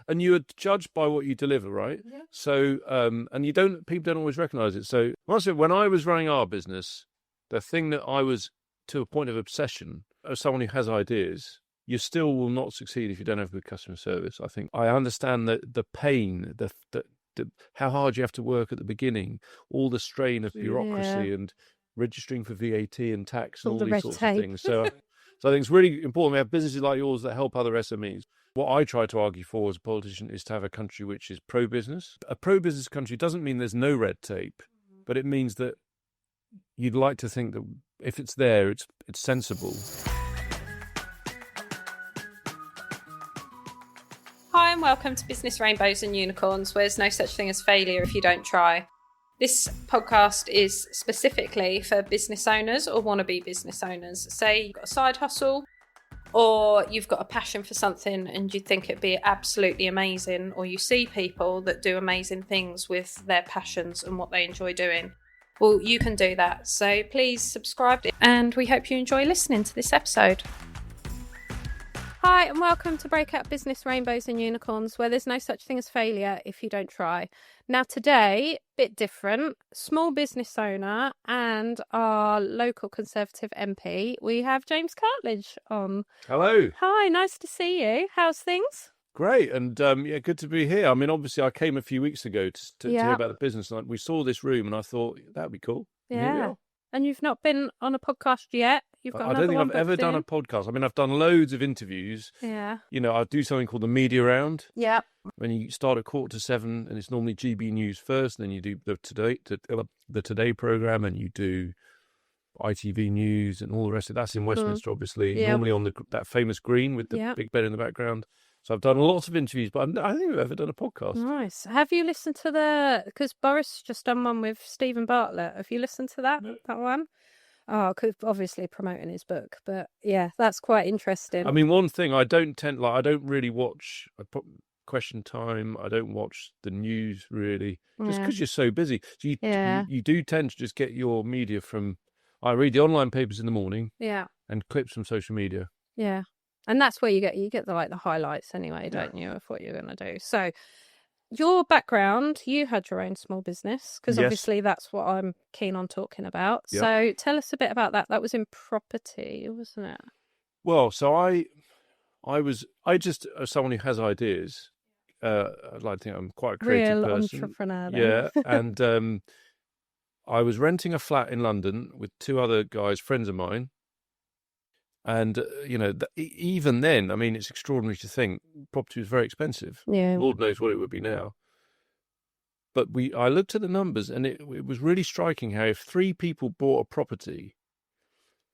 and you are judged by what you deliver, right? Yeah. So, and people don't always recognise it. So, when I was running our business, the thing that I was to a point of obsession, as someone who has ideas, you still will not succeed if you don't have good customer service. I think I understand the pain, the how hard you have to work at the beginning, all the strain of bureaucracy and registering for VAT and tax and all these sorts of things. So I think it's really important we have businesses like yours that help other SMEs. What I try to argue for as a politician is to have a country which is pro-business. A pro-business country doesn't mean there's no red tape, but it means that you'd like to think that if it's there, it's sensible. Hi and welcome to Business Rainbows and Unicorns, where there's no such thing as failure if you don't try. This podcast is specifically for business owners or wannabe business owners. Say you've got a side hustle or you've got a passion for something and you think it'd be absolutely amazing, or you see people that do amazing things with their passions and what they enjoy doing. Well, you can do that. So please subscribe and we hope you enjoy listening to this episode. Hi and welcome to Breakout Business Rainbows and Unicorns, where there's no such thing as failure if you don't try. Now today, bit different, small business owner and our local Conservative MP, we have James Cartlidge on. Hello. Hi, nice to see you. How's things? Great, and good to be here. I mean, obviously I came a few weeks ago to hear about the business, and we saw this room and I thought, that'd be cool. Yeah. And you've not been on a podcast yet? I don't think I've ever done a podcast. I mean, I've done loads of interviews. Yeah. You know, I do something called the media round. Yeah. When you start at 6:45, and it's normally GB News first, and then you do the Today programme, and you do ITV News and all the rest of it. That's in Westminster, obviously. Yep. Normally on that famous green with the big bed in the background. So I've done lots of interviews, but I don't think I've ever done a podcast. Nice. Have you listened to because Boris just done one with Stephen Bartlett. Have you listened to that one? Oh, obviously promoting his book, but yeah, that's quite interesting. I mean, one thing I don't really watch Question Time. I don't watch the news really, just because you're so busy. So you do tend to just get your media from. I read the online papers in the morning, and clips from social media. Yeah, and that's where you get the highlights anyway, don't you, of what you're going to do. So. Your background, you had your own small business, because obviously that's what I'm keen on talking about. Yep. So tell us a bit about that. That was in property, wasn't it? Well, so I just, as someone who has ideas, I'd like to think I'm quite a creative Real person. Entrepreneur. Then. Yeah, and I was renting a flat in London with two other guys, friends of mine. And, even then, I mean, it's extraordinary to think property was very expensive. Yeah. Lord knows what it would be now. But I looked at the numbers, and it was really striking how if three people bought a property,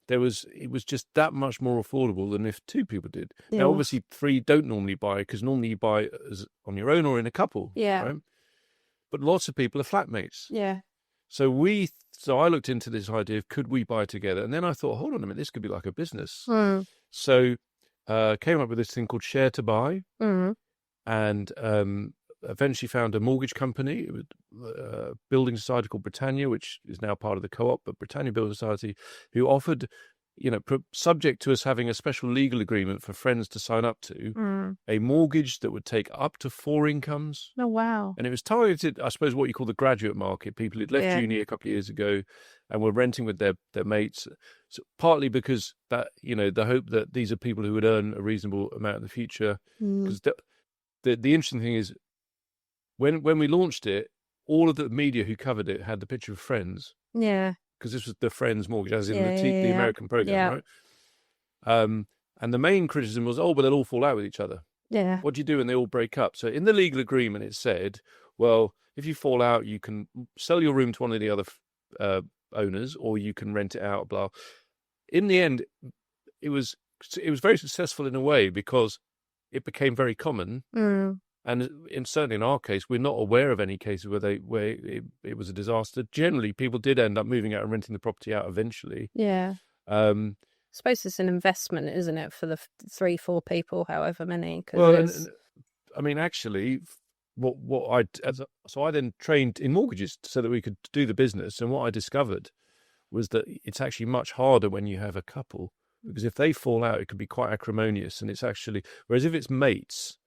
it was just that much more affordable than if two people did. Yeah. Now, obviously, three don't normally buy, because normally you buy on your own or in a couple. Yeah. Right? But lots of people are flatmates. Yeah. So I looked into this idea of could we buy together, and then I thought, hold on a minute, this could be like a business. Mm. So came up with this thing called Share to Buy, and eventually found a mortgage company, it was a building society called Britannia, which is now part of the Co-op, but Britannia Building Society, who offered, subject to us having a special legal agreement for friends to sign up to, a mortgage that would take up to 4 incomes. Oh, wow. And it was targeted, I suppose, what you call the graduate market, people who'd left uni a couple of years ago and were renting with their mates. So partly because that, the hope that these are people who would earn a reasonable amount in the future. Because the interesting thing is, when we launched it, all of the media who covered it had the picture of friends. Yeah. Because this was the Friends mortgage, as in the American program, right? And the main criticism was, but they'll all fall out with each other. Yeah. What do you do when they all break up? So in the legal agreement, it said, well, if you fall out, you can sell your room to one of the other owners, or you can rent it out, blah. In the end, it was very successful in a way, because it became very common. And certainly in our case, we're not aware of any cases where it was a disaster. Generally, people did end up moving out and renting the property out eventually. Yeah. I suppose it's an investment, isn't it, for the 3-4 people, however many? Well, I mean, actually, so I then trained in mortgages so that we could do the business. And what I discovered was that it's actually much harder when you have a couple, because if they fall out, it could be quite acrimonious. And it's actually, whereas if it's mates,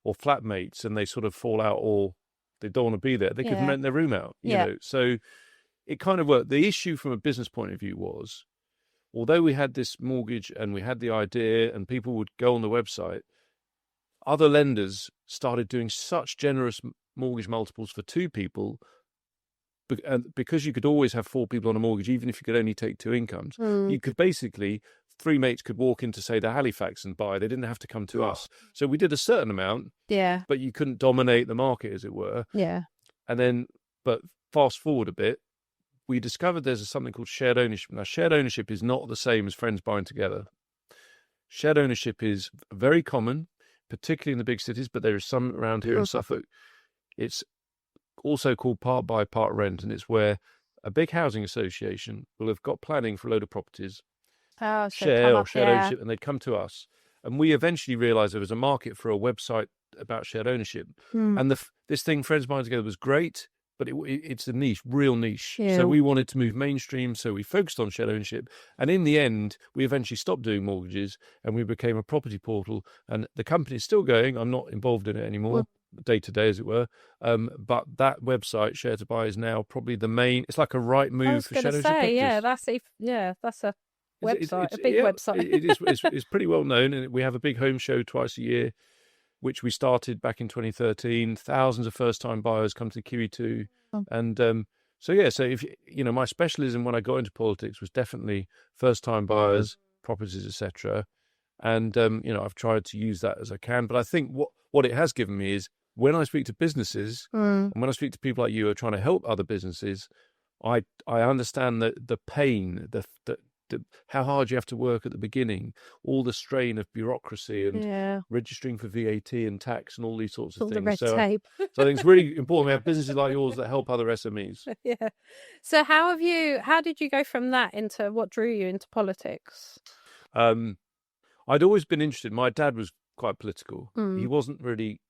or flatmates and they sort of fall out or they don't want to be there, they can rent their room out, you know. So it kind of worked. The issue from a business point of view was, although we had this mortgage and we had the idea and people would go on the website, other lenders started doing such generous mortgage multiples for 2 people, and because you could always have 4 people on a mortgage, even if you could only take 2 incomes, you could basically, 3 mates could walk into, say, the Halifax and buy. They didn't have to come to us. So we did a certain amount, but you couldn't dominate the market, as it were. And then, but fast forward a bit, we discovered there's something called shared ownership. Now, shared ownership is not the same as friends buying together. Shared ownership is very common, particularly in the big cities, but there is some around here in Suffolk. It's also called part buy, part rent, and it's where a big housing association will have got planning for a load of properties, shared ownership, and they'd come to us. And we eventually realised there was a market for a website about shared ownership. And this thing, Friends Buying Together, was great, but it's a niche, real niche. So we wanted to move mainstream, so we focused on shared ownership. And in the end, we eventually stopped doing mortgages and we became a property portal. And the company is still going. I'm not involved in it anymore, day to day, as it were. But that website, Share to Buy, is now probably the main. It's like a right move for shared ownership properties. That's a website, a big website. It's pretty well known, and we have a big home show twice a year, which we started back in 2013. Thousands of first-time buyers come to the QE2. And so if my specialism when I got into politics was definitely first-time buyers, properties, etc. And, I've tried to use that as I can. But I think what it has given me is when I speak to businesses and when I speak to people like you who are trying to help other businesses, I understand the pain, how hard you have to work at the beginning, all the strain of bureaucracy and registering for VAT and tax and all these sorts of things. The red tape. So I think it's really important we have businesses like yours that help other SMEs. So how did you go from that into what drew you into politics? I'd always been interested. My dad was quite political. He wasn't really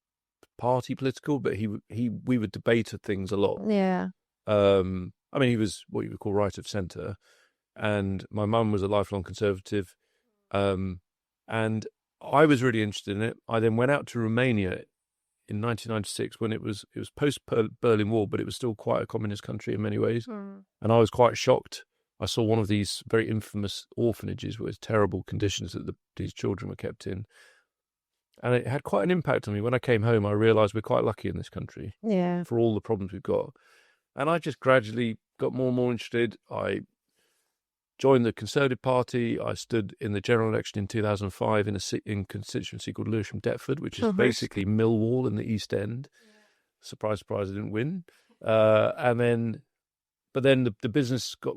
party political, but we would debate things a lot. He was what you would call right of centre. And my mum was a lifelong Conservative, and I was really interested in it. I then went out to Romania in 1996 when it was post Berlin Wall, but it was still quite a communist country in many ways. And I was quite shocked. I saw one of these very infamous orphanages with terrible conditions that these children were kept in, and it had quite an impact on me. When I came home, I realised we're quite lucky in this country for all the problems we've got, and I just gradually got more and more interested. I joined the Conservative Party. I stood in the general election in 2005 in a constituency called Lewisham Deptford, which is basically Millwall in the East End. Surprise, surprise, I didn't win. But then the business got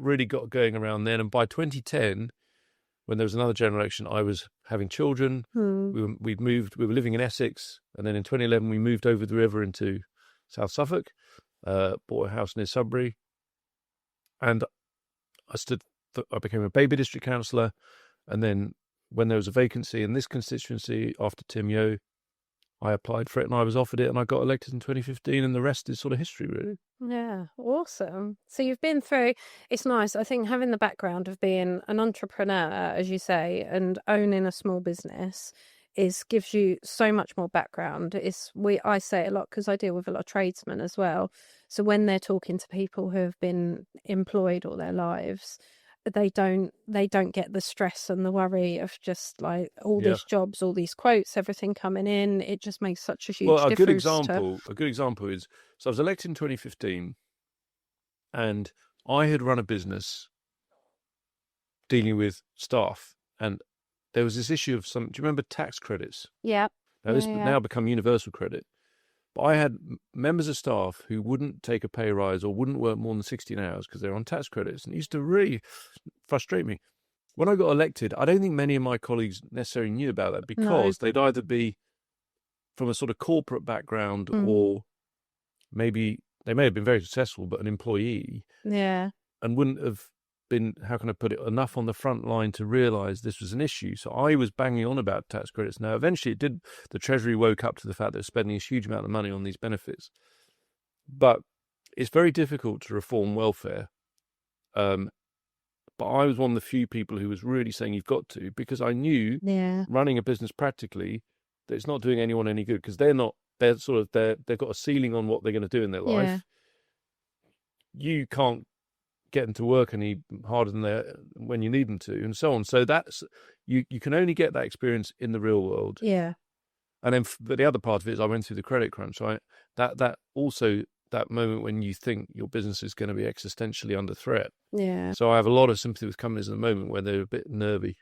going around then. And by 2010, when there was another general election, I was having children. We were living in Essex. And then in 2011, we moved over the river into South Suffolk, bought a house near Sudbury. And I became a baby district councillor, and then when there was a vacancy in this constituency after Tim Yeo, I applied for it and I was offered it and I got elected in 2015, and the rest is sort of history, really. Yeah, awesome. So you've been through, it's nice, I think, having the background of being an entrepreneur, as you say, and owning a small business gives you so much more background. I say it a lot because I deal with a lot of tradesmen as well. So when they're talking to people who have been employed all their lives, they don't get the stress and the worry of just like all these jobs, all these quotes, everything coming in. It just makes such a huge difference. A good example is, so I was elected in 2015 and I had run a business dealing with staff, and there was this issue of do you remember tax credits? Yeah. Now this now become universal credit. But I had members of staff who wouldn't take a pay rise or wouldn't work more than 16 hours because they're on tax credits. And it used to really frustrate me. When I got elected, I don't think many of my colleagues necessarily knew about that because they'd either be from a sort of corporate background or maybe they may have been very successful, but an employee. Yeah. And wouldn't have been, how can I put it, enough on the front line to realise this was an issue. So I was banging on about tax credits. Now, eventually the Treasury woke up to the fact that they're spending a huge amount of money on these benefits. But it's very difficult to reform welfare. But I was one of the few people who was really saying you've got to, because I knew running a business practically, it's not doing anyone any good, because they've got a ceiling on what they're going to do in their life. Yeah. You can't get them to work any harder than when you need them to, and so on. So that's you can only get that experience in the real world. Yeah. And then, but the other part of it is I went through the credit crunch, right? That also, that moment when you think your business is going to be existentially under threat. Yeah. So I have a lot of sympathy with companies at the moment where they're a bit nervy.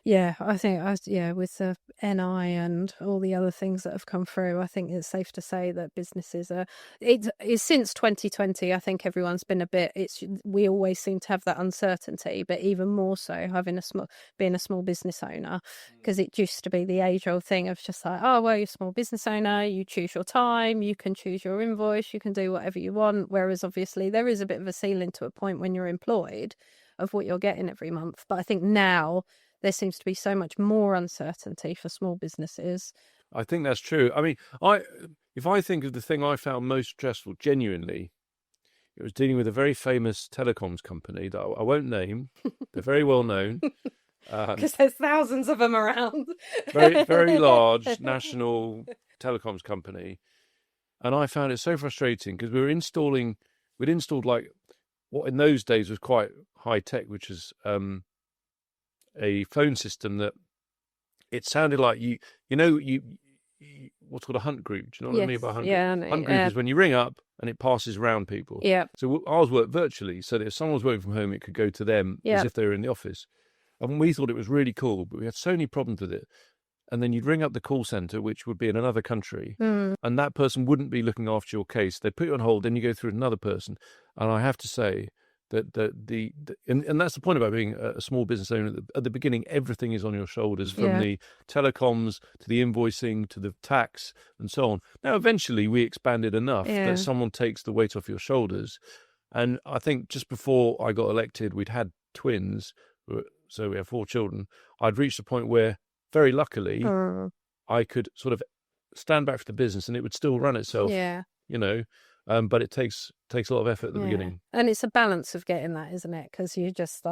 Yeah, I think, with the NI and all the other things that have come through, I think it's safe to say that businesses it's since 2020, I think everyone's been we always seem to have that uncertainty, but even more so being a small business owner, because it used to be the age-old thing of just like, oh, well, you're a small business owner, you choose your time, you can choose your invoice, you can do whatever you want, whereas obviously there is a bit of a ceiling to a point when you're employed of what you're getting every month. But I think now there seems to be so much more uncertainty for small businesses. I think that's true. I mean, if I think of the thing I found most stressful, genuinely, it was dealing with a very famous telecoms company that I won't name. They're very well known. Because there's thousands of them around. Very, very large national telecoms company. And I found it so frustrating because we'd installed like what in those days was quite high tech, which is a phone system that it sounded like you what's called a hunt group. Do you know what I mean by hunt group? Yeah, Hunt group is when you ring up and it passes around people. Yeah. So ours worked virtually, so that if someone was working from home, it could go to them as if they were in the office. And we thought it was really cool, but we had so many problems with it. And then you'd ring up the call centre, which would be in another country, and that person wouldn't be looking after your case. They'd put you on hold, then you go through another person. And I have to say that and that's the point about being a small business owner. At the beginning, everything is on your shoulders, from the telecoms to the invoicing to the tax and so on. Now, eventually, we expanded enough that someone takes the weight off your shoulders. And I think just before I got elected, we'd had twins, so we have 4 children. I'd reached a point where, very luckily, I could sort of stand back for the business and it would still run itself. Yeah. But it takes a lot of effort at the beginning. And it's a balance of getting that, isn't it? Because you just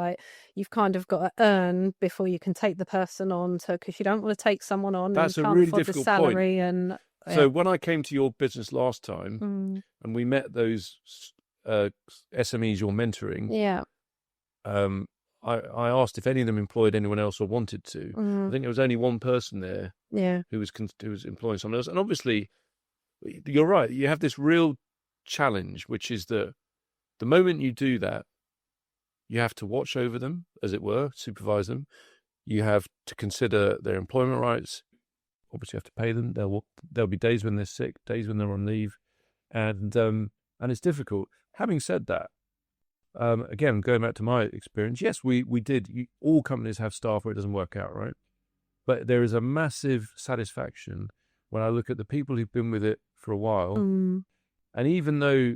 you've kind of got to earn before you can take the person on, because you don't want to take someone on That's and a can't really afford difficult the salary. point. So when I came to your business last time and we met those SMEs you're mentoring, I asked if any of them employed anyone else or wanted to. I think there was only one person there who was employing someone else. And obviously, you're right. You have this real challenge, which is that the moment you do that, you have to watch over them, as it were, supervise them. You have to consider their employment rights. Obviously, you have to pay them. There'll be days when they're sick, days when they're on leave, and it's difficult. Having said that, again, going back to my experience, yes, we did. All companies have staff where it doesn't work out, right? But there is a massive satisfaction when I look at the people who've been with it for a while. And even though,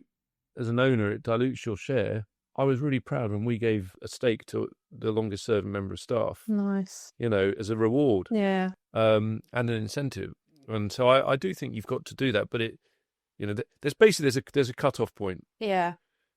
as an owner, it dilutes your share, I was really proud when we gave a stake to the longest serving member of staff. Nice. As a reward. Yeah. And an incentive. And so I do think you've got to do that. But there's a cut-off point. Yeah.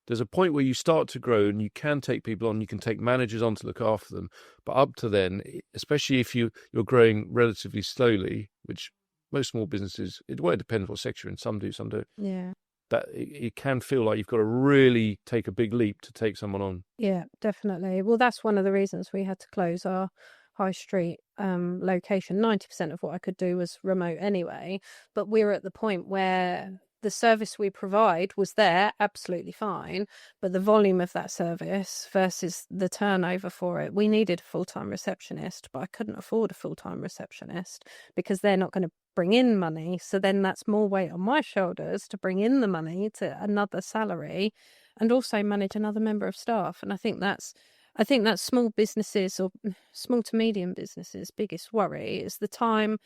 There's a point where you start to grow and you can take people on, you can take managers on to look after them. But up to then, especially if you're growing relatively slowly, which most small businesses, it depends what sector you're in. Some do, some don't. Yeah. That it can feel like you've got to really take a big leap to take someone on. Yeah, definitely. Well, that's one of the reasons we had to close our high street location. 90% of what I could do was remote anyway, but we were at the point where the service we provide was there, absolutely fine, but the volume of that service versus the turnover for it, we needed a full-time receptionist, but I couldn't afford a full-time receptionist because they're not going to bring in money. So then that's more weight on my shoulders to bring in the money to another salary and also manage another member of staff. And I think that's small businesses or small to medium businesses' biggest worry is the time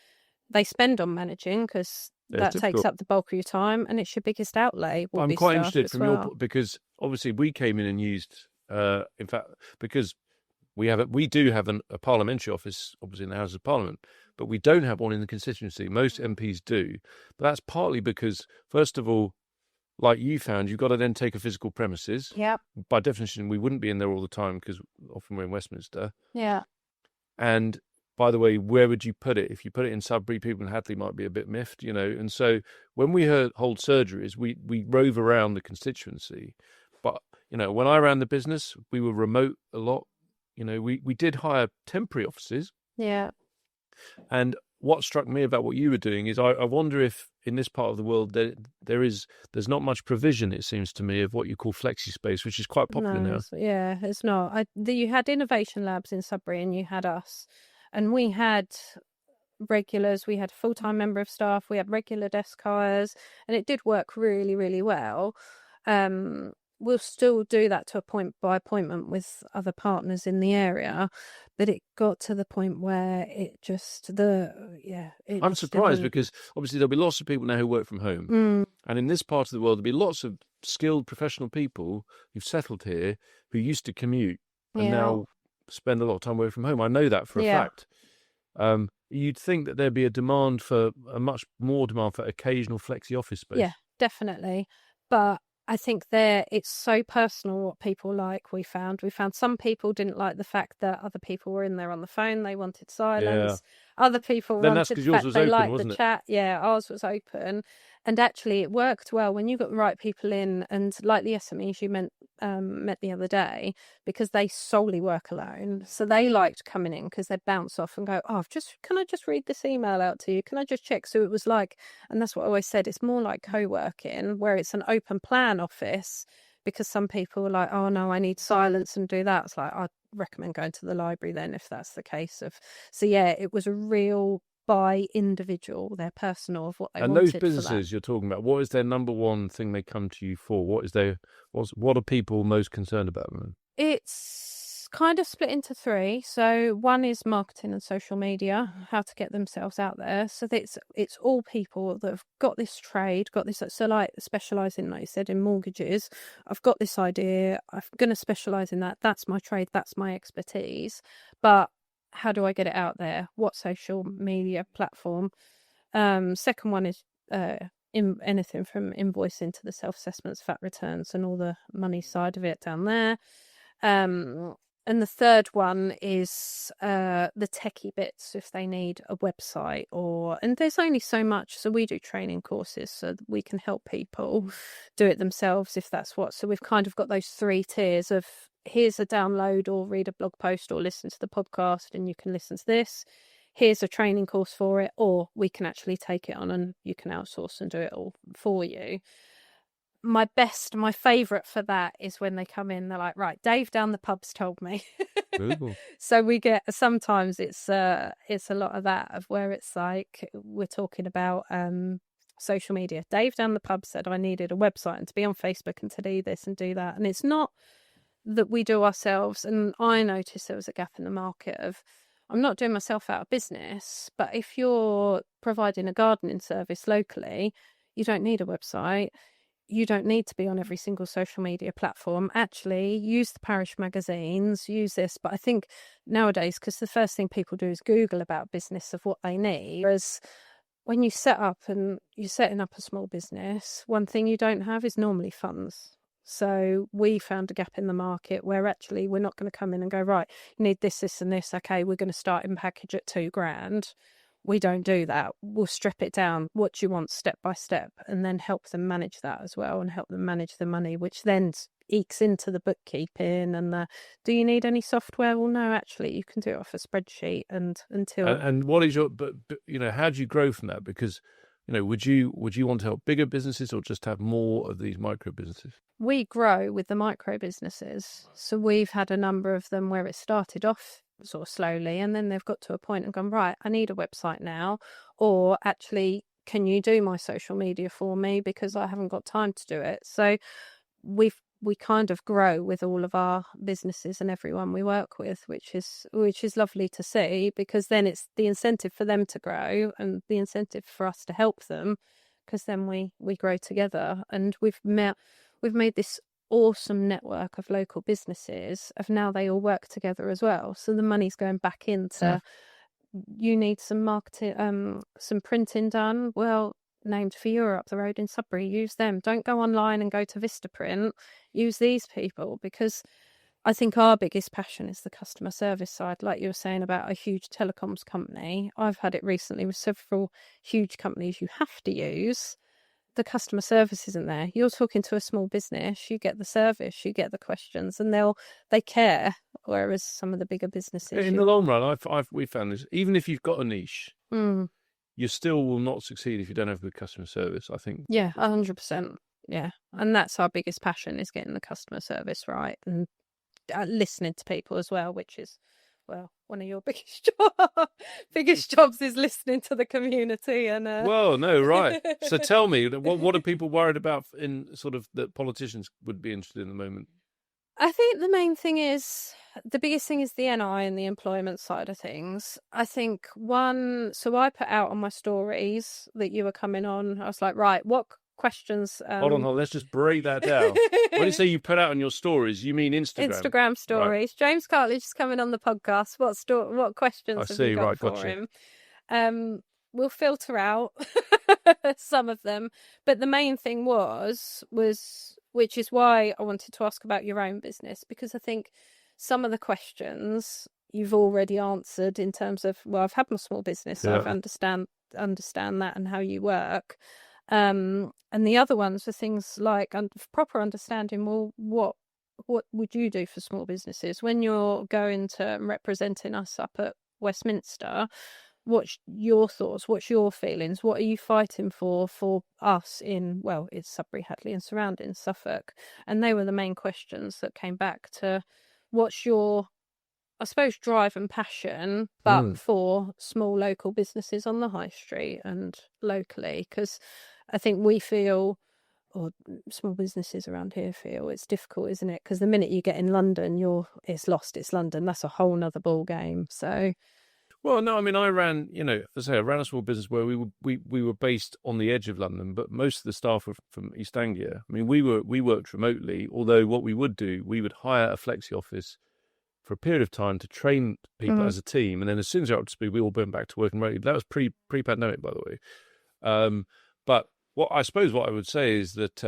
they spend on managing, because that takes up the bulk of your time, and it's your biggest outlay. I'm quite interested from your because obviously we came in and used, in fact, because we do have a parliamentary office, obviously in the House of Parliament, but we don't have one in the constituency. Most MPs do, but that's partly because, first of all, like you found, you've got to then take a physical premises. Yeah. By definition, we wouldn't be in there all the time because often we're in Westminster. Yeah. And by the way, where would you put it? If you put it in Sudbury, people in Hadley might be a bit miffed, you know. And so when we hold surgeries, we rove around the constituency. But, you know, when I ran the business, we were remote a lot. You know, we did hire temporary offices. Yeah. And what struck me about what you were doing is I wonder if in this part of the world there's not much provision, it seems to me, of what you call flexi space, which is quite popular now. It's not. You had innovation labs in Sudbury and you had us, and we had regulars, we had a full-time member of staff, we had regular desk hires, and it did work really, really well. We'll still do that to a point by appointment with other partners in the area, but it got to the point where I'm surprised because obviously there'll be lots of people now who work from home, and in this part of the world there'll be lots of skilled professional people who've settled here who used to commute and now spend a lot of time away from home. I know that for a fact. You'd think that there'd be a much more demand for occasional flexi office space. Yeah, definitely. But I think it's so personal what people like. We found some people didn't like the fact that other people were in there on the phone. They wanted silence. Yeah. Other people wanted that's 'cause yours was they open, liked wasn't the it? chat. Yeah, ours was open. And actually it worked well when you got the right people in, and like the SMEs you met the other day, because they solely work alone. So they liked coming in because they'd bounce off and go, can I just read this email out to you? Can I just check? So it was like, and that's what I always said, it's more like co-working where it's an open plan office, because some people are like, oh no, I need silence and do that. It's like, I'd recommend going to the library then if that's the case. So yeah, it was a real by individual, their personal of what they wanted. And those businesses you're talking about, what is their number one thing they come to you for? What are people most concerned about? It's kind of split into three. So one is marketing and social media, how to get themselves out there. So it's all people that have got this trade, got this. So like specialising, like you said, in mortgages. I've got this idea. I'm going to specialise in that. That's my trade. That's my expertise. But how do I get it out there? What social media platform? Second one is anything from invoicing to the self-assessments, VAT returns, and all the money side of it down there. And the third one is the techie bits, if they need a website and there's only so much. So we do training courses so that we can help people do it themselves if that's what. So we've kind of got those three tiers of, here's a download or read a blog post or listen to the podcast and you can listen to this. Here's a training course for it, or we can actually take it on and you can outsource and do it all for you. My favourite for that is when they come in, they're like, right, Dave down the pub's told me. So we get, sometimes it's a lot of that, of where it's like, we're talking about social media. Dave down the pub said I needed a website and to be on Facebook and to do this and do that. And it's not that we do ourselves. And I noticed there was a gap in the market of, I'm not doing myself out of business, but if you're providing a gardening service locally, you don't need a website. You don't need to be on every single social media platform. Actually, use the parish magazines, use this. But I think nowadays, because the first thing people do is Google about business of what they need. Whereas when you set up and you're setting up a small business, one thing you don't have is normally funds. So we found a gap in the market where actually we're not going to come in and go, right, you need this, this and this. Okay, we're going to start in package at $2,000. We don't do that. We'll strip it down. What do you want step by step? And then help them manage that as well and help them manage the money, which then ekes into the bookkeeping and do you need any software? Well, no, actually you can do it off a spreadsheet and what is your, but how do you grow from that? Because, would you want to help bigger businesses or just have more of these micro businesses? We grow with the micro businesses. So we've had a number of them where it started off sort of slowly and then they've got to a point and gone, right, I need a website now, or actually, can you do my social media for me because I haven't got time to do it? So we kind of grow with all of our businesses and everyone we work with, which is lovely to see, because then it's the incentive for them to grow and the incentive for us to help them, because then we grow together. And we've made this awesome network of local businesses of now they all work together as well. So the money's going back into, you need some marketing, some printing done. Well, named for Europe, the road in Sudbury, use them. Don't go online and go to Vistaprint. Use these people, because I think our biggest passion is the customer service side. Like you were saying about a huge telecoms company, I've had it recently with several huge companies you have to use. The customer service isn't there. You're talking to a small business, you get the service, you get the questions, and they care. Whereas some of the bigger businesses, In the long run, we found this. Even if you've got a niche, you still will not succeed if you don't have good customer service, I think. Yeah, 100%. Yeah, and that's our biggest passion, is getting the customer service right and listening to people as well, which is, well, one of your biggest jobs is listening to the community. And Well, no, right. So tell me, what are people worried about in sort of that politicians would be interested in the moment? I think the biggest thing is the NI and the employment side of things. I think so I put out on my stories that you were coming on. I was like, right, what questions? Hold on, let's just break that down. When you say you put out on your stories, you mean Instagram? Instagram stories. Right. James Cartlidge is coming on the podcast. What questions have you got for him? We'll filter out some of them, but the main thing was, which is why I wanted to ask about your own business, because I think some of the questions you've already answered in terms of, well, I've had my small business, so I understand that and how you work. And the other ones were things like proper understanding. Well, what would you do for small businesses when you're going to representing us up at Westminster? What's your thoughts? What's your feelings? What are you fighting for us in, well, it's Sudbury, Hadley and surrounding Suffolk? And they were the main questions that came back to what's your, I suppose, drive and passion, but for small local businesses on the high street and locally. Because I think we feel, or small businesses around here feel, it's difficult, isn't it? Because the minute you get in London, it's lost. It's London. That's a whole nother ball game. So. Well, no, I mean, I ran a small business where we were based on the edge of London, but most of the staff were from East Anglia. I mean, we worked remotely, although what we would do, we would hire a flexi office for a period of time to train people as a team, and then as soon as they're up to speed, we all went back to working remotely. That was pre-pandemic, by the way. But what I would say is that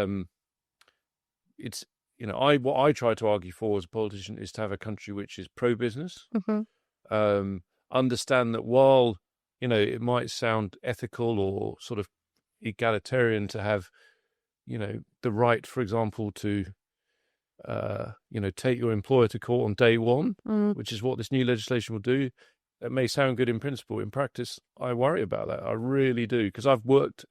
it's, what I try to argue for as a politician is to have a country which is pro-business. Understand that while, it might sound ethical or sort of egalitarian to have, the right, for example, to, take your employer to court on day one, which is what this new legislation will do. That may sound good in principle. In practice, I worry about that. I really do, because I've worked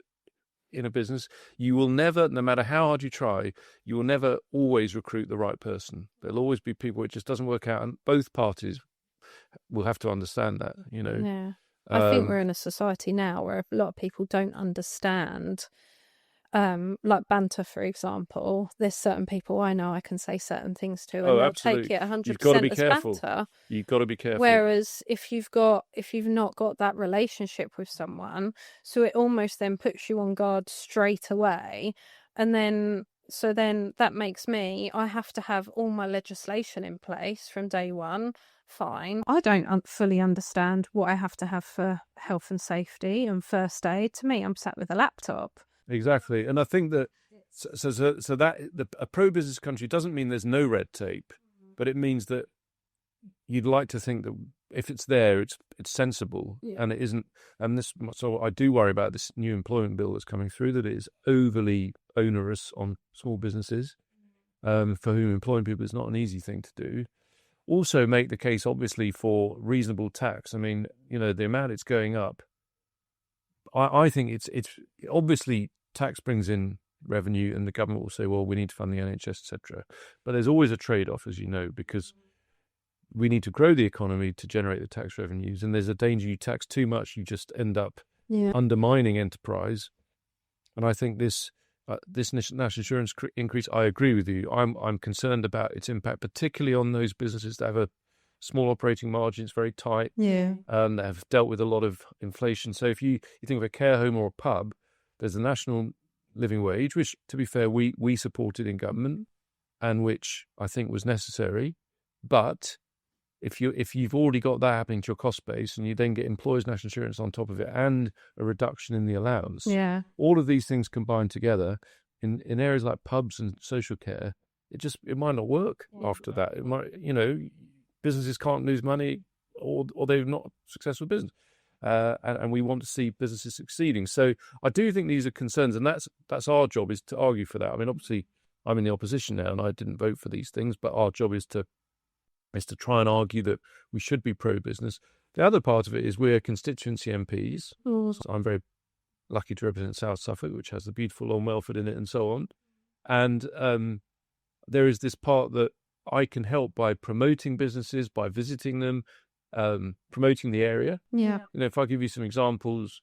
in a business. You will never, no matter how hard you try, you will never always recruit the right person. There'll always be people it just doesn't work out, and both parties will have to understand that, Yeah. I think we're in a society now where a lot of people don't understand, like banter, for example. There's certain people I know I can say certain things to, and they'll absolutely. take it 100% You've got to be as careful. banter. You've got to be careful. Whereas if you've not got that relationship with someone, so it almost then puts you on guard straight away, and then that makes I have to have all my legislation in place from day one. Fine. I don't fully understand what I have to have for health and safety and first aid. To me, I'm sat with a laptop. Exactly. And I think that a pro-business country doesn't mean there's no red tape, but it means that you'd like to think that if it's there, it's sensible, and it isn't. And so I do worry about this new employment bill that's coming through, that it is overly onerous on small businesses, for whom employing people is not an easy thing to do. Also make the case, obviously, for reasonable tax. I mean, the amount it's going up, I think it's obviously tax brings in revenue, and the government will say, well, we need to fund the NHS, etc. But there's always a trade-off, as you know, because we need to grow the economy to generate the tax revenues, and there's a danger you tax too much, you just end up undermining enterprise. And I think this national insurance increase, I agree with you. I'm concerned about its impact, particularly on those businesses that have a small operating margin. It's very tight. That have dealt with a lot of inflation. So if you think of a care home or a pub, there's a national living wage, which, to be fair, we supported in government, and which I think was necessary. But if you've already got that happening to your cost base, and you then get employers' national insurance on top of it and a reduction in the allowance, all of these things combined together in areas like pubs and social care, it might not work after that. It might, businesses can't lose money, or they're not a successful business. And we want to see businesses succeeding. So I do think these are concerns, and that's our job, is to argue for that. I mean, obviously, I'm in the opposition now, and I didn't vote for these things, but our job is to try and argue that we should be pro-business. The other part of it is we're constituency MPs. So I'm very lucky to represent South Suffolk, which has the beautiful Old Melford in it, and so on. And there is this part that I can help by promoting businesses, by visiting them, promoting the area. Yeah. If I give you some examples,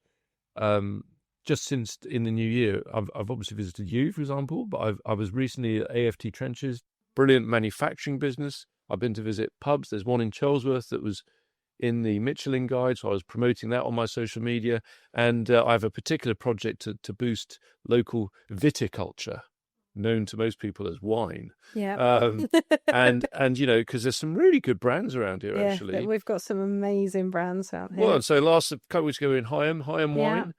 just since in the new year, I've obviously visited you, for example, but I was recently at AFT Trenches, brilliant manufacturing business. I've been to visit pubs. There's one in Charlesworth that was in the Michelin Guide, so I was promoting that on my social media. And I have a particular project to boost local viticulture, known to most people as wine. Yeah. And because there's some really good brands around here, actually. We've got some amazing brands out here. Well, so last couple of weeks ago in Higham wine.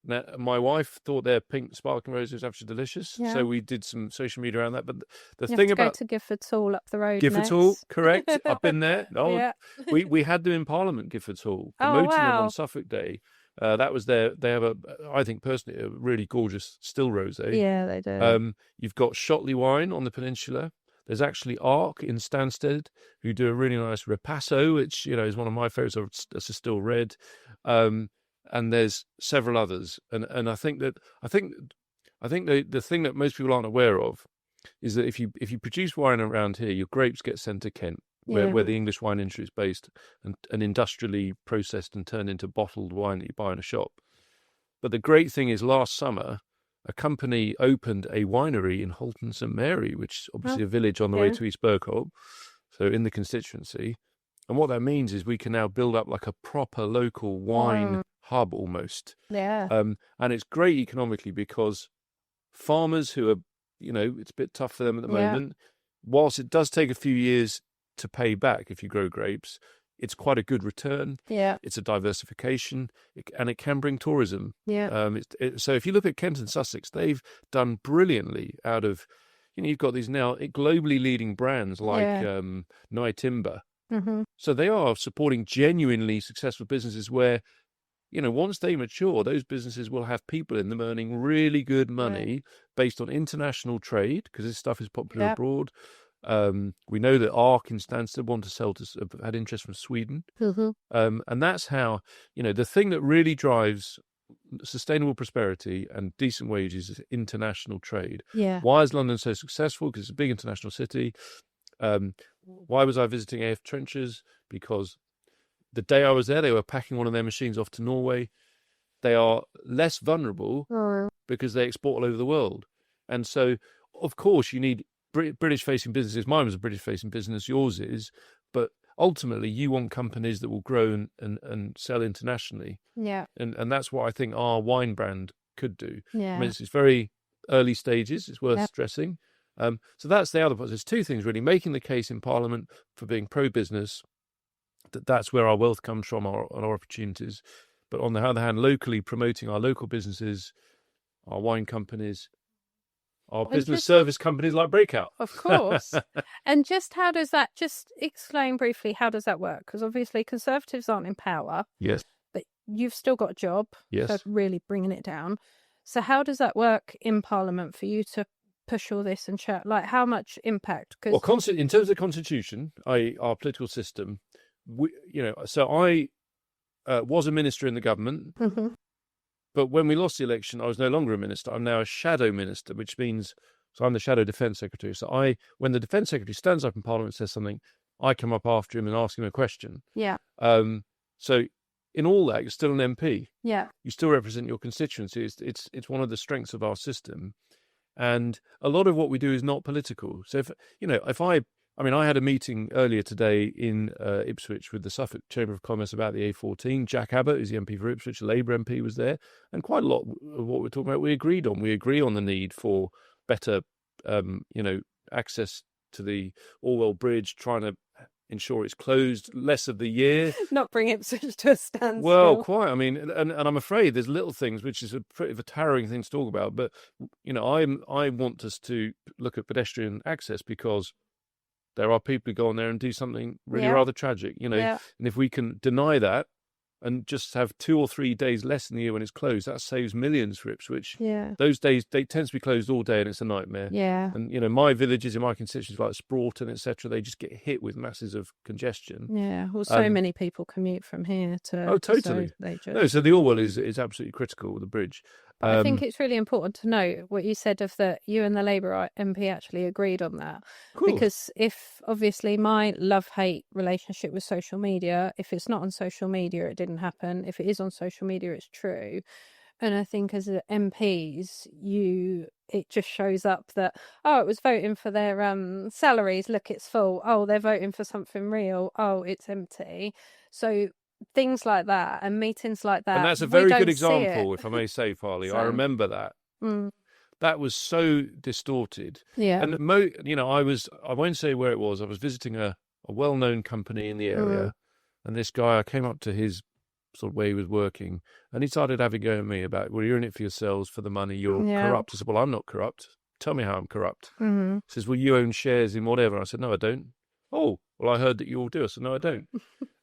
Now, my wife thought their pink sparkling rose was absolutely delicious. Yeah. So we did some social media around that. But the you thing have to about go to Gifford's Hall up the road. Gifford's Hall, correct? I've been there. Oh, Yeah. we had them in Parliament, Gifford's Hall, Oh, promoting them wow. on Suffolk Day. That was they have I think personally, a really gorgeous still rosé. Yeah, they do. You've got Shotley wine on the peninsula. There's actually Ark in Stansted, who do a really nice Ripasso, which is one of my favourites. It's a still red, and there's several others. And I think the thing that most people aren't aware of is that if you produce wine around here, your grapes get sent to Kent, where the English wine industry is based, and industrially processed and turned into bottled wine that you buy in a shop. But the great thing is, last summer, a company opened a winery in Holton St Mary, which is obviously a village on the way to East Berkholt, so in the constituency. And what that means is we can now build up like a proper local wine hub almost. Yeah. And it's great economically because farmers who are, it's a bit tough for them at the moment, whilst it does take a few years to pay back if you grow grapes, it's quite a good return. Yeah. It's a diversification, and it can bring tourism. Yeah. So if you look at Kent and Sussex, they've done brilliantly out of, you've got these now globally leading brands like Nye Timber. Mm-hmm. So they are supporting genuinely successful businesses where, once they mature, those businesses will have people in them earning really good money based on international trade, because this stuff is popular abroad. We know that Ark in Stansted want to sell had interest from Sweden. Mm-hmm. And that's how, the thing that really drives sustainable prosperity and decent wages is international trade. Yeah. Why is London so successful? Because it's a big international city. Why was I visiting AF Trenches? Because the day I was there, they were packing one of their machines off to Norway. They are less vulnerable because they export all over the world. And so, of course, you need British-facing businesses. Mine was a British-facing business. Yours is. But ultimately, you want companies that will grow and sell internationally. Yeah. And that's what I think our wine brand could do. Yeah. I mean, it's very early stages. It's worth stressing. So that's the other part. There's two things, really. Making the case in Parliament for being pro-business, that's where our wealth comes from, our opportunities. But on the other hand, locally promoting our local businesses, our wine companies, our business service companies like Breakout. Of course. And just how does that, just explain briefly, how does that work? Because obviously Conservatives aren't in power. Yes. But you've still got a job. Yes. So really bringing it down. So how does that work in Parliament for you to push all this and chat? Like, how much impact? Well, in terms of the Constitution, our political system, so I was a minister in the government, but when we lost the election, I was no longer a minister. I'm now a shadow minister, which means, so I'm the shadow defence secretary. So when the defence secretary stands up in Parliament and says something, I come up after him and ask him a question. Yeah. So in all that, you're still an MP. Yeah. You still represent your constituency. It's one of the strengths of our system. And a lot of what we do is not political. So I had a meeting earlier today in Ipswich with the Suffolk Chamber of Commerce about the A14. Jack Abbott, who's the MP for Ipswich, a Labour MP, was there. And quite a lot of what we're talking about, we agreed on. We agree on the need for better, access to the Orwell Bridge, trying to ensure it's closed less of the year. Not bring Ipswich to a standstill. Well, quite. I mean, and I'm afraid there's little things, which is a pretty of a towering thing to talk about. But I want us to look at pedestrian access because there are people who go on there and do something really rather tragic. And if we can deny that and just have 2 or 3 days less in the year when it's closed, that saves millions for Ipswich. Yeah. Those days, they tend to be closed all day and it's a nightmare. Yeah. And, my villages in my constituencies like Sproughton, etc., they just get hit with masses of congestion. Yeah. Well, so many people commute from here to... Oh, totally. So the Orwell is absolutely critical with the bridge. But I think it's really important to note what you said of that you and the Labour MP actually agreed on that. Cool. Because if, obviously, my love-hate relationship with social media, if it's not on social media, it didn't happen. If it is on social media, it's true. And I think as MPs, it just shows up that, it was voting for their salaries. Look, it's full. Oh, they're voting for something real. Oh, it's empty. So things like that and meetings like that. And that's a very good example, if I may say, Farley. I remember that. That was so distorted. Yeah. And I won't say where it was. I was visiting a well-known company in the area, and this guy, I came up to his sort of way he was working, and he started having a go at me about, well, you're in it for yourselves, for the money, you're corrupt. I said, well, I'm not corrupt. Tell me how I'm corrupt. He says, well, you own shares in whatever. I said, no, I don't. Oh, well, I heard that you all do. I said, no, I don't.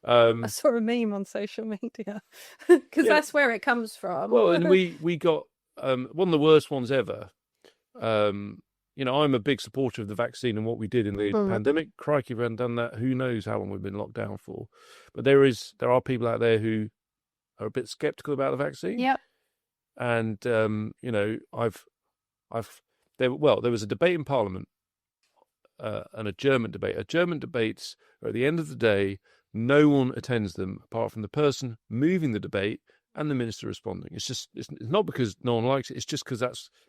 I saw a meme on social media because that's where it comes from. Well, and we got one of the worst ones ever. I'm a big supporter of the vaccine and what we did in the pandemic. Crikey, if we hadn't done that, who knows how long we've been locked down for. But there are people out there who are a bit sceptical about the vaccine. Yep. And there was a debate in Parliament. And a German debate. German debates are at the end of the day, no one attends them apart from the person moving the debate and the minister responding. It's not because no one likes it. It's just because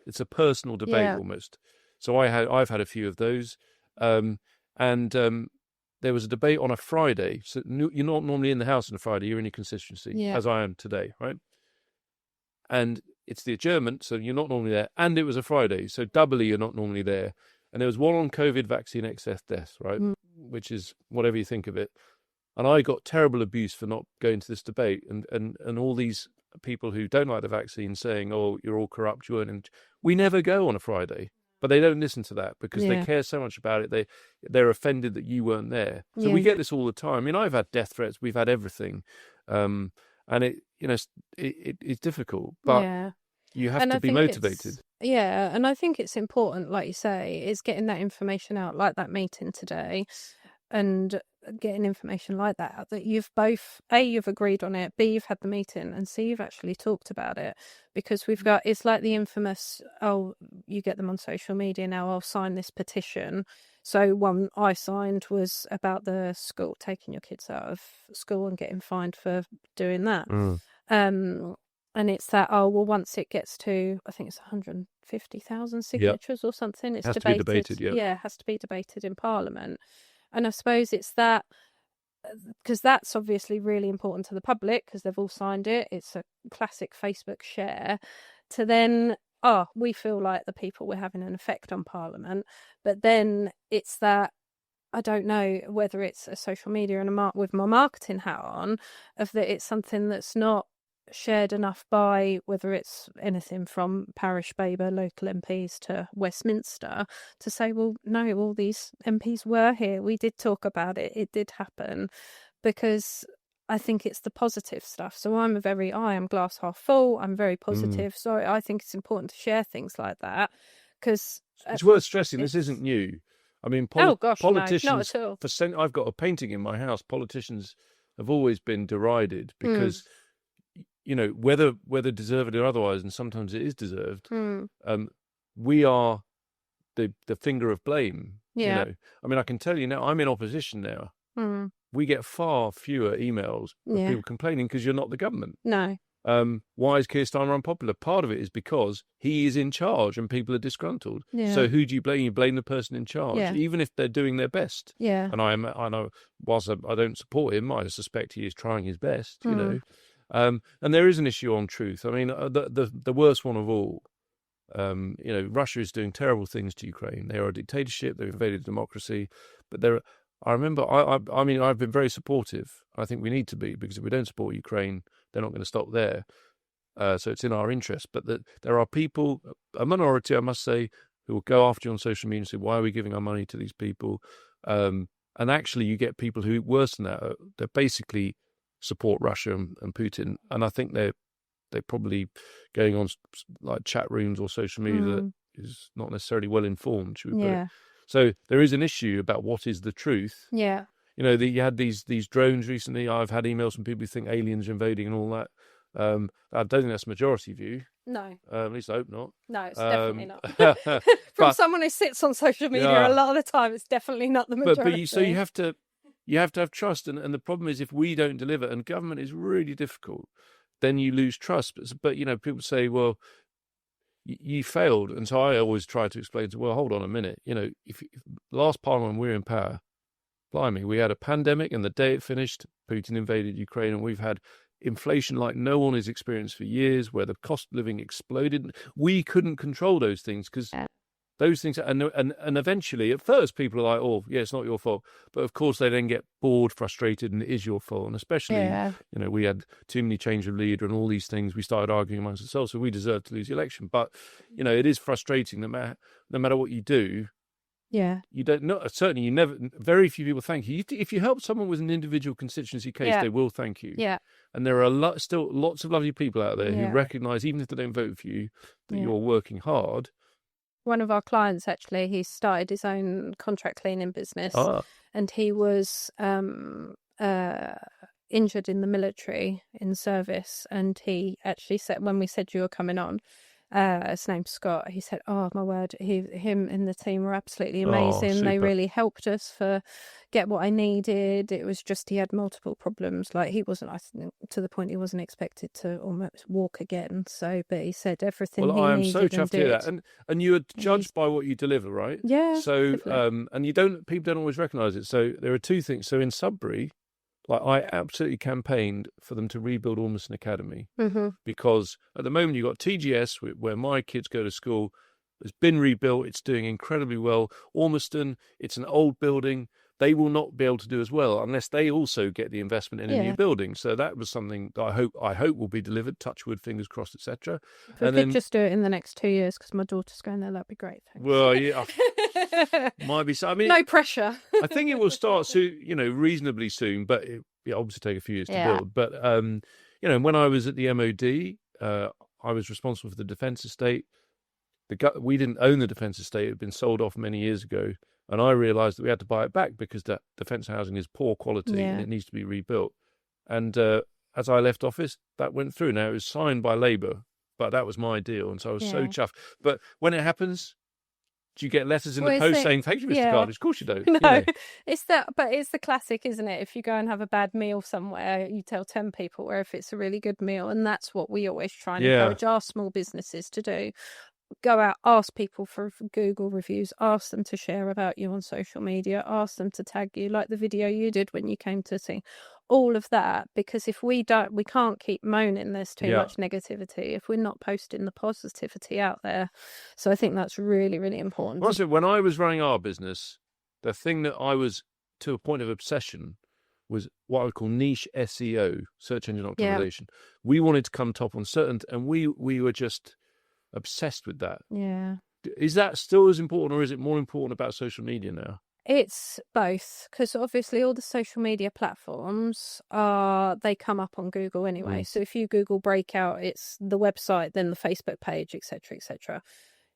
it's a personal debate almost. So I've had a few of those, and there was a debate on a Friday. So you're not normally in the House on a Friday. You're in your constituency, as I am today, right? And it's the adjournment, so you're not normally there. And it was a Friday, so doubly you're not normally there. And there was one on COVID vaccine excess deaths, right? Which is whatever you think of it. And I got terrible abuse for not going to this debate. And all these people who don't like the vaccine saying, oh, you're all corrupt, you weren't. We never go on a Friday. But they don't listen to that because they care so much about it. They're offended that you weren't there. So we get this all the time. I mean, I've had death threats. We've had everything. And it's difficult. But you have to be motivated. And I think it's important, like you say, is getting that information out, like that meeting today, and getting information like that you've both, A, you've agreed on it, B, you've had the meeting, and C, you've actually talked about it. Because it's like the infamous, you get them on social media now, I'll sign this petition. So one I signed was about the school, taking your kids out of school and getting fined for doing that. And it's that, once it gets to, I think it's 150,000 signatures or something, it's debated. To be debated, it has to be debated in Parliament. And I suppose it's that, because that's obviously really important to the public, because they've all signed it. It's a classic Facebook share. To then, we feel like the people we're having an effect on Parliament. But then it's that, I don't know whether it's a social media and with my marketing hat on, of that it's something that's not shared enough by, whether it's anything from parish baber, local MPs to Westminster, to say, well, no, all these MPs were here. We did talk about it. It did happen. Because I think it's the positive stuff. So I am glass half full. I'm very positive. So I think it's important to share things like that. Because it's worth stressing, this isn't new. I mean, politicians, no, not at all. I've got a painting in my house. Politicians have always been derided because whether deserved or otherwise, and sometimes it is deserved, we are the finger of blame. I mean, I can tell you now, I'm in opposition now. We get far fewer emails of people complaining because you're not the government. No. Why is Keir Starmer unpopular? Part of it is because he is in charge and people are disgruntled. So who do you blame? You blame the person in charge, even if they're doing their best. And I know, whilst I don't support him, I suspect he is trying his best. And there is an issue on truth. I mean, the worst one of all. Russia is doing terrible things to Ukraine. They are a dictatorship. They've invaded democracy, but I remember, I mean, I've been very supportive. I think we need to be, because if we don't support Ukraine, they're not going to stop there. So it's in our interest. But there are people, a minority, I must say, who will go after you on social media and say, why are we giving our money to these people? And actually, you get people who, worse than that, they basically support Russia and Putin. And I think they're probably going on like chat rooms or social media that is not necessarily well informed, should we put it. So there is an issue about what is the truth. Yeah. You know, you had these drones recently. I've had emails from people who think aliens are invading and all that. I don't think that's majority view. No. At least I hope not. No, it's definitely not. From someone who sits on social media a lot of the time, it's definitely not the majority. So you have to have trust, and the problem is if we don't deliver, and government is really difficult, then you lose trust. But you know, people say, well, you failed, and so I always try to explain to, well, hold on a minute. You know, if last Parliament we were in power, blimey, we had a pandemic, and the day it finished, Putin invaded Ukraine, and we've had inflation like no one has experienced for years, where the cost of living exploded. We couldn't control those things because those things, and eventually, at first, people are like, "Oh, yeah, it's not your fault," but of course, they then get bored, frustrated, and it is your fault. And especially, you know, we had too many change of leader and all these things. We started arguing amongst ourselves, so we deserved to lose the election. But you know, it is frustrating. No matter what you do. Yeah. You don't know. Certainly, you never. Very few people thank you. If you help someone with an individual constituency case, they will thank you. Yeah. And there are still lots of lovely people out there who recognise, even if they don't vote for you, that you're working hard. One of our clients, actually, he started his own contract cleaning business, and he was injured in the military in service. And he actually said, when we said you were coming on, his name's Scott, he said, oh my word, him and the team were absolutely amazing. They really helped us get what I needed. It was just he had multiple problems, like he wasn't, I think, to the point he wasn't expected to almost walk again. So but he said everything he needed. I am so chuffed to hear that. And you are judged by what you deliver, right? Yeah. So and people don't always recognise it. So there are two things. So in Sudbury, like, I absolutely campaigned for them to rebuild Ormiston Academy, because at the moment you've got TGS, where my kids go to school. It's been rebuilt. It's doing incredibly well. Ormiston, it's an old building. They will not be able to do as well unless they also get the investment in a new building. So that was something that I hope will be delivered. Touch wood, fingers crossed, etc. If we could just do it in the next 2 years, because my daughter's going there, that'd be great. Thanks. Well, yeah, might be. I mean, no pressure. I think it will start soon, you know, reasonably soon, but it obviously take a few years to build. But you know, when I was at the MOD, I was responsible for the defence estate. We didn't own the defence estate; it had been sold off many years ago. And I realised that we had to buy it back because that defence housing is poor quality and it needs to be rebuilt. And as I left office, that went through. Now, it was signed by Labour, but that was my deal. And so I was so chuffed. But when it happens, do you get letters in the post saying, thank you, Mr. Cartlidge? Of course you don't. No, you know. But it's the classic, isn't it? If you go and have a bad meal somewhere, you tell 10 people, or if it's a really good meal. And that's what we always try and encourage our small businesses to do. Go out, ask people for Google reviews, ask them to share about you on social media, ask them to tag you, like the video you did when you came to see all of that. Because if we don't, we can't keep moaning there's too much negativity if we're not posting the positivity out there. So I think that's really, really important. Also, when I was running our business, the thing that I was to a point of obsession was what I would call niche SEO, search engine optimization. We wanted to come top on certain, and we were just obsessed with that. Yeah. Is that still as important, or is it more important about social media now? It's both, because obviously all the social media platforms they come up on Google anyway. So if you Google Breakout, it's the website, then the Facebook page, etc., etc.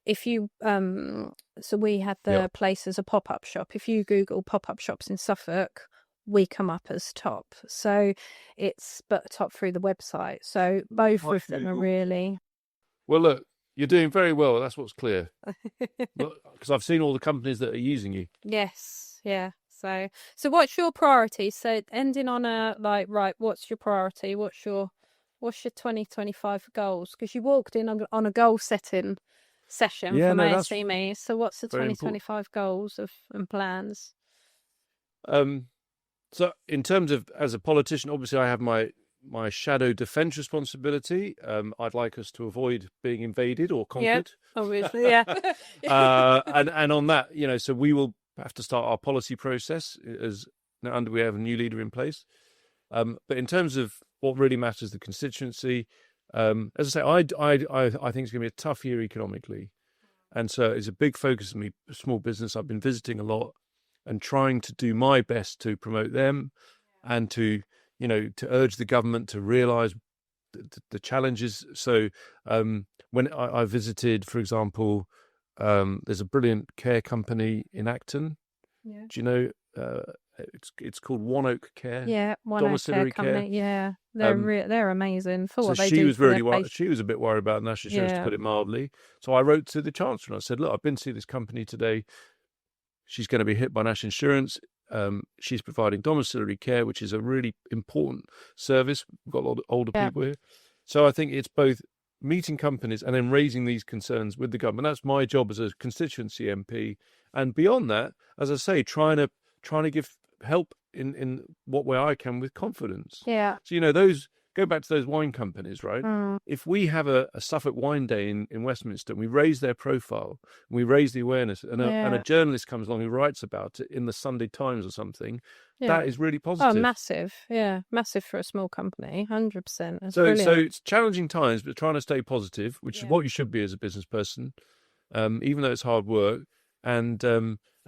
If you so we had the place as a pop-up shop. If you Google pop-up shops in Suffolk, we come up as top. So it's top through the website. So both of them are really. Well, look, you're doing very well. That's what's clear. Because I've seen all the companies that are using you. Yes, yeah. So what's your priority? So ending on a what's your priority? What's your 2025 goals? Because you walked in on a goal setting session from ASC Me. So what's the 2025 goals and plans? So in terms of, as a politician, obviously I have my shadow defence responsibility. I'd like us to avoid being invaded or conquered. Yeah, obviously, yeah. And on that, you know, so we will have to start our policy process as now we have a new leader in place. But in terms of what really matters, the constituency, as I say, I think it's going to be a tough year economically. And so it's a big focus of me, small business. I've been visiting a lot and trying to do my best to promote them and to urge the government to realise the challenges. So when I visited, for example, there's a brilliant care company in Acton. Yeah. Do you know? It's called One Oak Care. Yeah, One Oak Care company. Yeah, they're amazing for what they do. She was a bit worried about national insurance, to put it mildly. So I wrote to the Chancellor and I said, look, I've been to see this company today. She's going to be hit by national insurance. She's providing domiciliary care, which is a really important service. We've got a lot of older people here. So I think it's both meeting companies and then raising these concerns with the government. That's my job as a constituency MP. And beyond that, as I say, trying to give help in what way I can with confidence. Yeah. So, go back to those wine companies, right? If we have a Suffolk wine day in Westminster and we raise their profile, and we raise the awareness, and a journalist comes along who writes about it in the Sunday Times or something, that is really positive. Oh, massive. Yeah, massive for a small company, 100%. So it's challenging times, but trying to stay positive, which is what you should be as a business person, even though it's hard work, and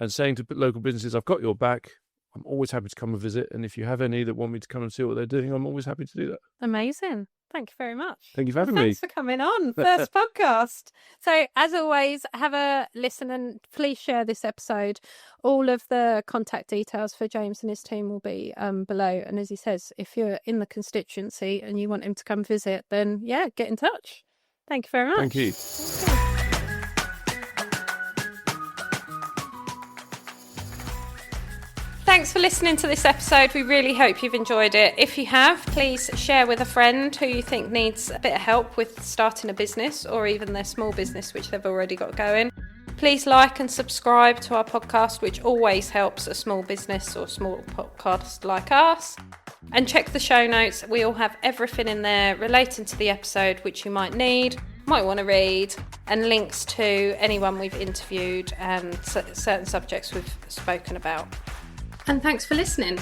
saying to local businesses, I've got your back. I'm always happy to come and visit. And if you have any that want me to come and see what they're doing, I'm always happy to do that. Amazing. Thank you very much. Thank you for having me. Thanks for coming on. First podcast. So as always, have a listen and please share this episode. All of the contact details for James and his team will be below. And as he says, if you're in the constituency and you want him to come visit, then get in touch. Thank you very much. Thank you. Thanks for listening to this episode. We really hope you've enjoyed it. If you have, please share with a friend who you think needs a bit of help with starting a business or even their small business, which they've already got going. Please like and subscribe to our podcast, which always helps a small business or small podcast like us. And check the show notes. We all have everything in there relating to the episode, which you might need, might want to read, and links to anyone we've interviewed and certain subjects we've spoken about. And thanks for listening.